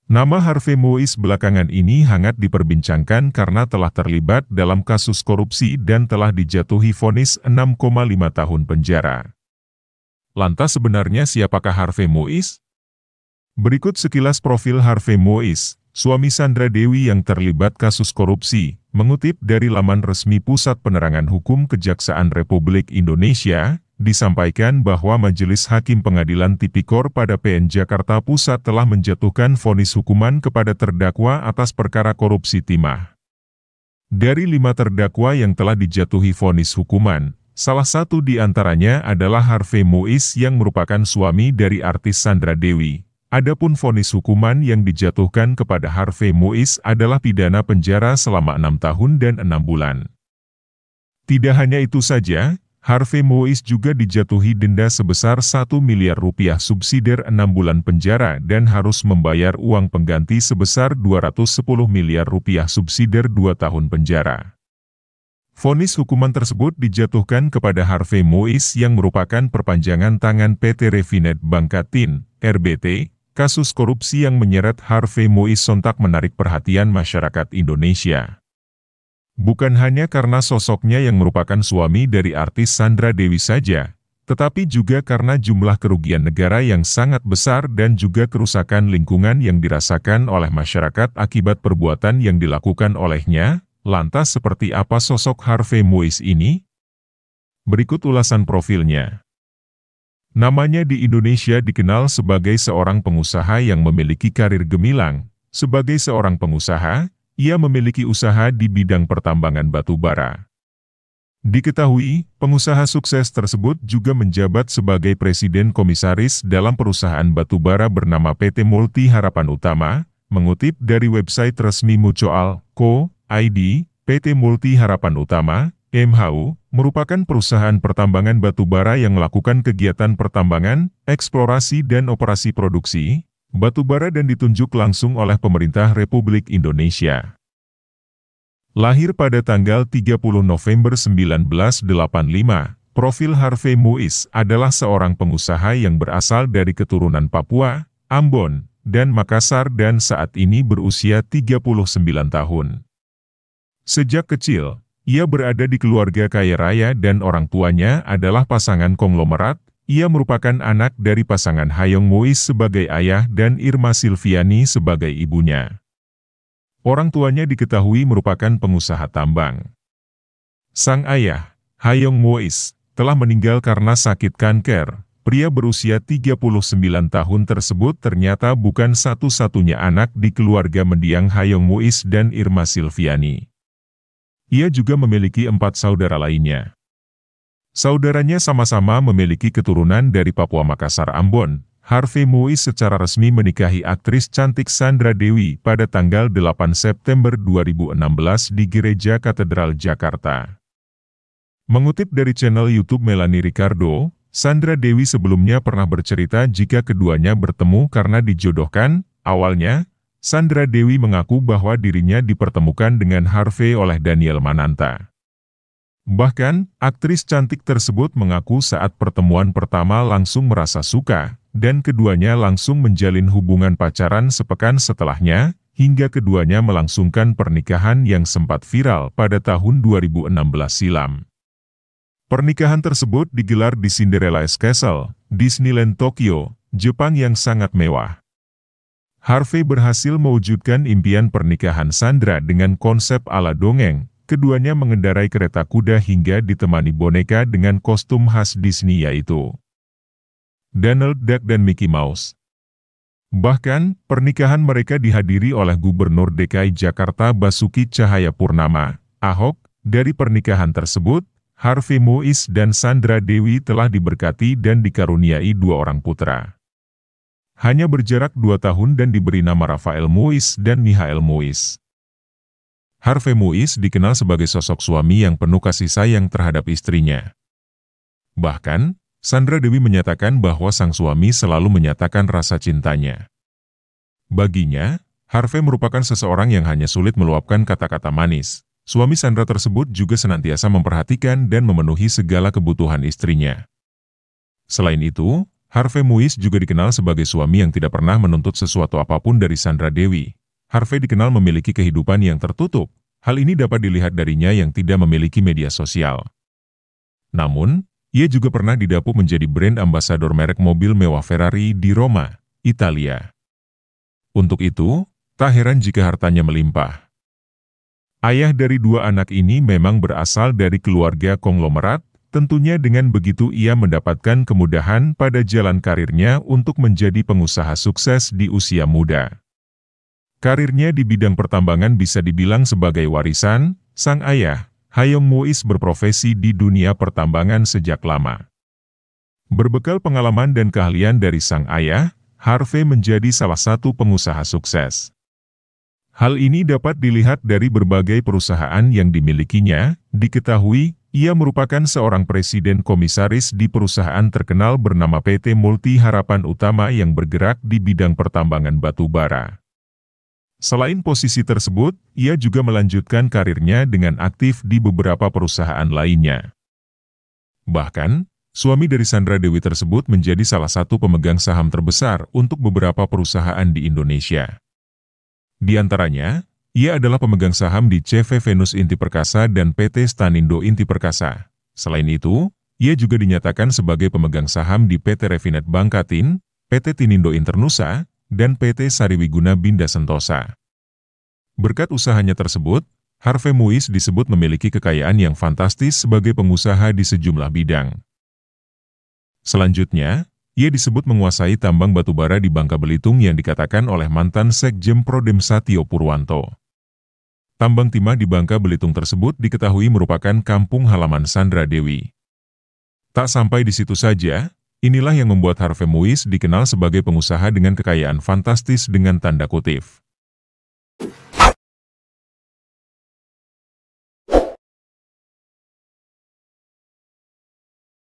Nama Harvey Moise belakangan ini hangat diperbincangkan karena telah terlibat dalam kasus korupsi dan telah dijatuhi vonis 6,5 tahun penjara. Lantas sebenarnya siapakah Harvey Moise? Berikut sekilas profil Harvey Moise, suami Sandra Dewi yang terlibat kasus korupsi, mengutip dari laman resmi Pusat Penerangan Hukum Kejaksaan Republik Indonesia. Disampaikan bahwa Majelis Hakim Pengadilan Tipikor pada PN Jakarta Pusat telah menjatuhkan vonis hukuman kepada terdakwa atas perkara korupsi timah. Dari 5 terdakwa yang telah dijatuhi vonis hukuman, salah satu di antaranya adalah Harvey Moise yang merupakan suami dari artis Sandra Dewi. Adapun vonis hukuman yang dijatuhkan kepada Harvey Moise adalah pidana penjara selama 6 tahun dan 6 bulan. Tidak hanya itu saja, Harvey Moise juga dijatuhi denda sebesar 1 miliar rupiah subsidiar 6 bulan penjara dan harus membayar uang pengganti sebesar 210 miliar rupiah subsidiar 2 tahun penjara. Vonis hukuman tersebut dijatuhkan kepada Harvey Moise yang merupakan perpanjangan tangan PT Refinet Bangkatin, RBT. Kasus korupsi yang menyeret Harvey Moise sontak menarik perhatian masyarakat Indonesia. Bukan hanya karena sosoknya yang merupakan suami dari artis Sandra Dewi saja, tetapi juga karena jumlah kerugian negara yang sangat besar dan juga kerusakan lingkungan yang dirasakan oleh masyarakat akibat perbuatan yang dilakukan olehnya. Lantas seperti apa sosok Harvey Moise ini? Berikut ulasan profilnya. Namanya di Indonesia dikenal sebagai seorang pengusaha yang memiliki karir gemilang. Sebagai seorang pengusaha, ia memiliki usaha di bidang pertambangan batu bara. Diketahui, pengusaha sukses tersebut juga menjabat sebagai presiden komisaris dalam perusahaan batu bara bernama PT Multi Harapan Utama. Mengutip dari website resmi Mucoal Co. ID, PT Multi Harapan Utama, MHU, merupakan perusahaan pertambangan batu bara yang melakukan kegiatan pertambangan, eksplorasi dan operasi produksi batu bara dan ditunjuk langsung oleh pemerintah Republik Indonesia. Lahir pada tanggal 30 November 1985, profil Harvey Moise adalah seorang pengusaha yang berasal dari keturunan Papua, Ambon, dan Makassar dan saat ini berusia 39 tahun. Sejak kecil, ia berada di keluarga kaya raya dan orang tuanya adalah pasangan konglomerat. Ia merupakan anak dari pasangan Hayong Moise sebagai ayah dan Irma Silviani sebagai ibunya. Orang tuanya diketahui merupakan pengusaha tambang. Sang ayah, Hayong Moise, telah meninggal karena sakit kanker. Pria berusia 39 tahun tersebut ternyata bukan satu-satunya anak di keluarga mendiang Hayong Moise dan Irma Silviani. Ia juga memiliki 4 saudara lainnya. Saudaranya sama-sama memiliki keturunan dari Papua Makassar Ambon. Harvey Moise secara resmi menikahi aktris cantik Sandra Dewi pada tanggal 8 September 2016 di Gereja Katedral Jakarta. Mengutip dari channel YouTube Melanie Ricardo, Sandra Dewi sebelumnya pernah bercerita jika keduanya bertemu karena dijodohkan. Awalnya, Sandra Dewi mengaku bahwa dirinya dipertemukan dengan Harvey oleh Daniel Mananta. Bahkan, aktris cantik tersebut mengaku saat pertemuan pertama langsung merasa suka, dan keduanya langsung menjalin hubungan pacaran sepekan setelahnya, hingga keduanya melangsungkan pernikahan yang sempat viral pada tahun 2016 silam. Pernikahan tersebut digelar di Cinderella's Castle, Disneyland Tokyo, Jepang yang sangat mewah. Harvey berhasil mewujudkan impian pernikahan Sandra dengan konsep ala dongeng. Keduanya mengendarai kereta kuda hingga ditemani boneka dengan kostum khas Disney yaitu Donald Duck dan Mickey Mouse. Bahkan, pernikahan mereka dihadiri oleh Gubernur DKI Jakarta Basuki Cahayapurnama, Ahok. Dari pernikahan tersebut, Harvey Moise dan Sandra Dewi telah diberkati dan dikaruniai 2 orang putra. Hanya berjarak 2 tahun dan diberi nama Rafael Moise dan Michael Moise. Harvey Moise dikenal sebagai sosok suami yang penuh kasih sayang terhadap istrinya. Bahkan, Sandra Dewi menyatakan bahwa sang suami selalu menyatakan rasa cintanya. Baginya, Harvey merupakan seseorang yang hanya sulit meluapkan kata-kata manis. Suami Sandra tersebut juga senantiasa memperhatikan dan memenuhi segala kebutuhan istrinya. Selain itu, Harvey Muiz juga dikenal sebagai suami yang tidak pernah menuntut sesuatu apapun dari Sandra Dewi. Harvey dikenal memiliki kehidupan yang tertutup. Hal ini dapat dilihat darinya yang tidak memiliki media sosial. Namun, ia juga pernah didapuk menjadi brand ambasador merek mobil mewah Ferrari di Roma, Italia. Untuk itu, tak heran jika hartanya melimpah. Ayah dari dua anak ini memang berasal dari keluarga konglomerat, tentunya dengan begitu ia mendapatkan kemudahan pada jalan karirnya untuk menjadi pengusaha sukses di usia muda. Karirnya di bidang pertambangan bisa dibilang sebagai warisan. Sang ayah, Hayong Muiz, berprofesi di dunia pertambangan sejak lama. Berbekal pengalaman dan keahlian dari sang ayah, Harvey menjadi salah satu pengusaha sukses. Hal ini dapat dilihat dari berbagai perusahaan yang dimilikinya. Diketahui, ia merupakan seorang presiden komisaris di perusahaan terkenal bernama PT Multi Harapan Utama yang bergerak di bidang pertambangan batu bara. Selain posisi tersebut, ia juga melanjutkan karirnya dengan aktif di beberapa perusahaan lainnya. Bahkan, suami dari Sandra Dewi tersebut menjadi salah satu pemegang saham terbesar untuk beberapa perusahaan di Indonesia. Di antaranya, ia adalah pemegang saham di CV Venus Inti Perkasa dan PT Stanindo Inti Perkasa. Selain itu, ia juga dinyatakan sebagai pemegang saham di PT Refinet Bangkatin, PT Tinindo Internusa, dan PT Sariwiguna Binda Sentosa. Berkat usahanya tersebut, Harvey Muiz disebut memiliki kekayaan yang fantastis sebagai pengusaha di sejumlah bidang. Selanjutnya, ia disebut menguasai tambang batubara di Bangka Belitung yang dikatakan oleh mantan Sekjen Prodem Satio Purwanto. Tambang timah di Bangka Belitung tersebut diketahui merupakan kampung halaman Sandra Dewi. Tak sampai di situ saja, inilah yang membuat Harvey Muiz dikenal sebagai pengusaha dengan kekayaan fantastis dengan tanda kutip.